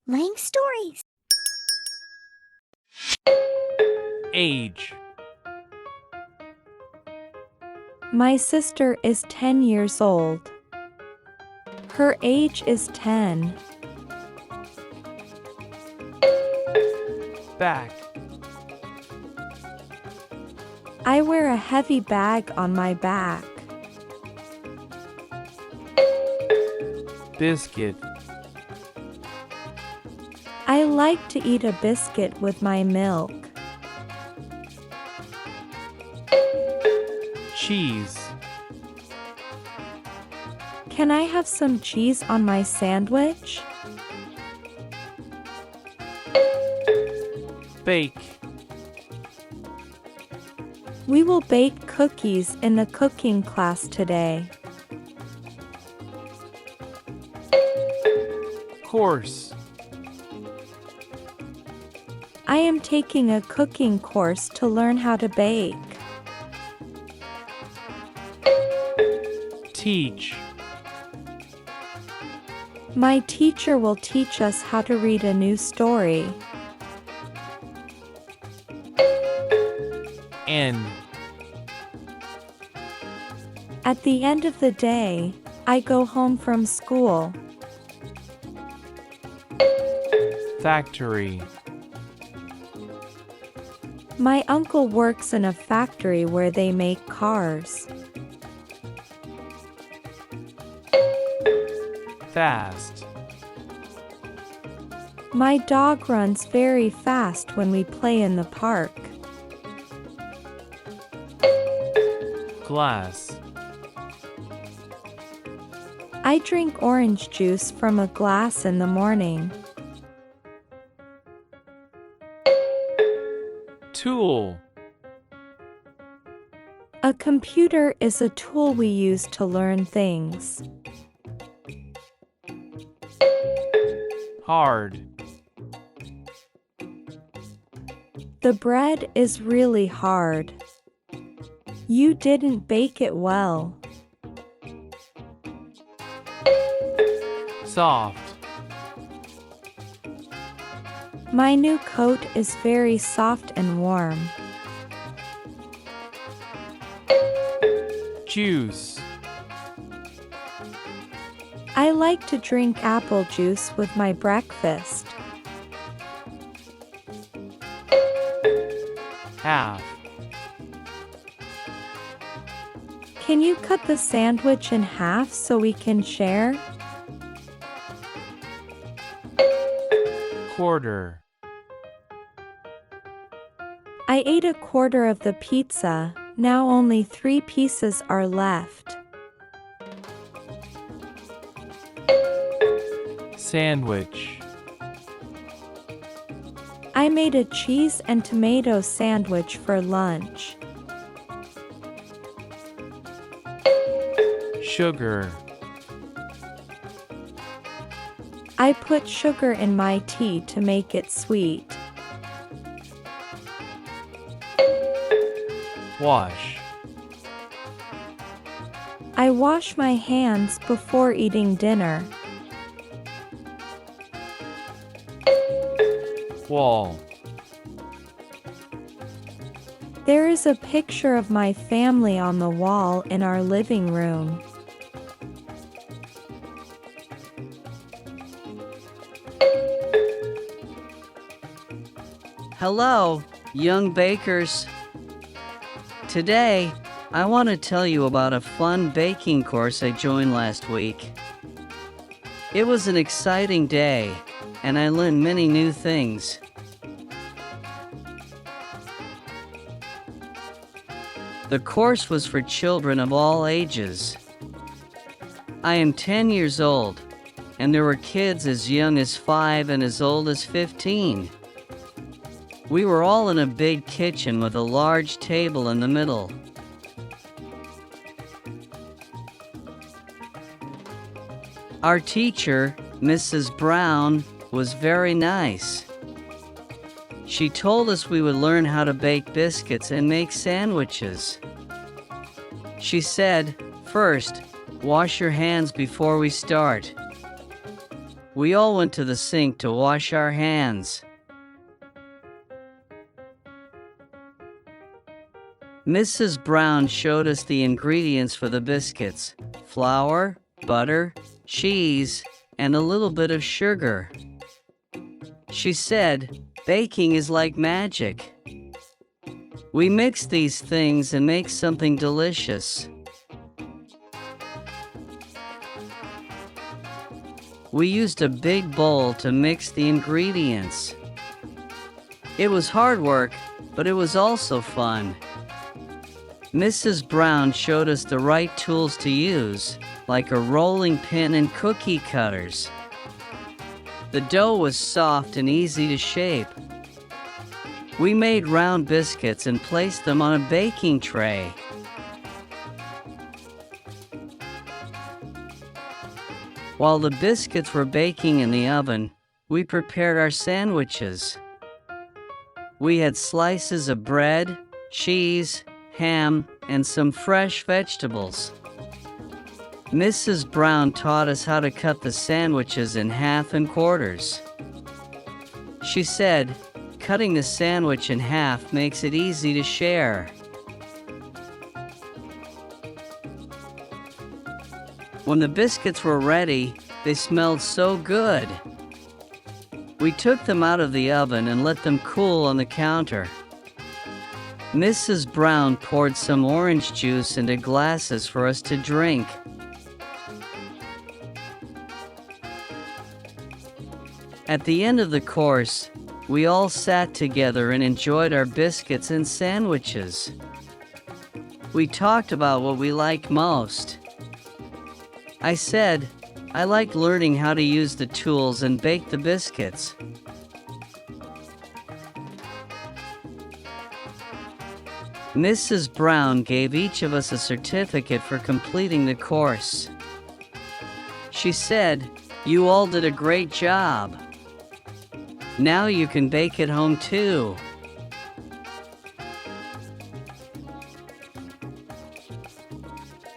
LangStories. Age. My sister is 10 years old. Her age is 10. Back. I wear a heavy bag on my back. Biscuit. I like to eat a biscuit with my milk. Cheese. Can I have some cheese on my sandwich? Bake. We will bake cookies in the cooking class today. Course. I am taking a cooking course to learn how to bake. Teach. My teacher will teach us how to read a new story. End. At the end of the day, I go home from school. Factory. My uncle works in a factory where they make cars. Fast. My dog runs very fast when we play in the park. Glass. I drink orange juice from a glass in the morning. Tool. A computer is a tool we use to learn things. Hard. The bread is really hard. You didn't bake it well. Soft. My new coat is very soft and warm. Juice. I like to drink apple juice with my breakfast. Half. Can you cut the sandwich in half so we can share? Quarter. I ate a quarter of the pizza, now only 3 pieces are left. Sandwich. I made a cheese and tomato sandwich for lunch. Sugar. I put sugar in my tea to make it sweet. Wash. I wash my hands before eating dinner. Wall. There is a picture of my family on the wall in our living room. Hello, young bakers. Today, I want to tell you about a fun baking course I joined last week. It was an exciting day, and I learned many new things. The course was for children of all ages. I am 10 years old, and there were kids as young as 5 and as old as 15. We were all in a big kitchen with a large table in the middle. Our teacher, Mrs. Brown, was very nice. She told us we would learn how to bake biscuits and make sandwiches. She said, "First, wash your hands before we start. We all went to the sink to wash our hands. Mrs. Brown showed us the ingredients for the biscuits: flour, butter, cheese, and a little bit of sugar. She said, "Baking is like magic. We mix these things and make something delicious." We used a big bowl to mix the ingredients. It was hard work, but it was also fun. Mrs. Brown showed us the right tools to use, like a rolling pin and cookie cutters. The dough was soft and easy to shape. We made round biscuits and placed them on a baking tray. While the biscuits were baking in the oven, we prepared our sandwiches. We had slices of bread, cheese, ham, and some fresh vegetables. Mrs. Brown taught us how to cut the sandwiches in half and quarters. She said, "Cutting the sandwich in half makes it easy to share." When the biscuits were ready, they smelled so good. We took them out of the oven and let them cool on the counter. Mrs. Brown poured some orange juice into glasses for us to drink. At the end of the course, we all sat together and enjoyed our biscuits and sandwiches. We talked about what we liked most. I said, "I like learning how to use the tools and bake the biscuits." Mrs. Brown gave each of us a certificate for completing the course. She said, "You all did a great job. Now you can bake at home too."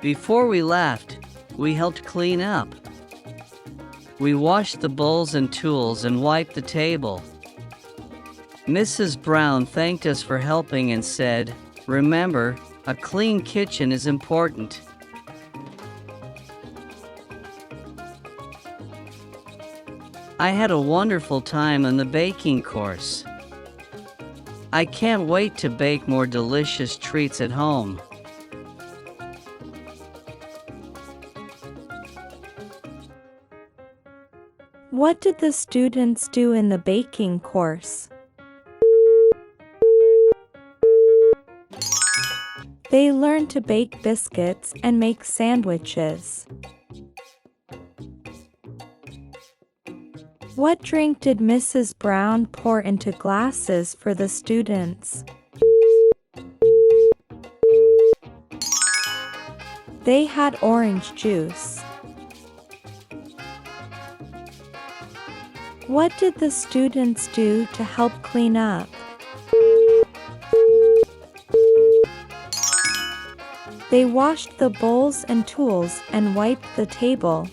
Before we left, we helped clean up. We washed the bowls and tools and wiped the table. Mrs. Brown thanked us for helping and said, "Remember, a clean kitchen is important." I had a wonderful time on the baking course. I can't wait to bake more delicious treats at home. What did the students do in the baking course? They learned to bake biscuits and make sandwiches. What drink did Mrs. Brown pour into glasses for the students? They had orange juice. What did the students do to help clean up? They washed the bowls and tools and wiped the table.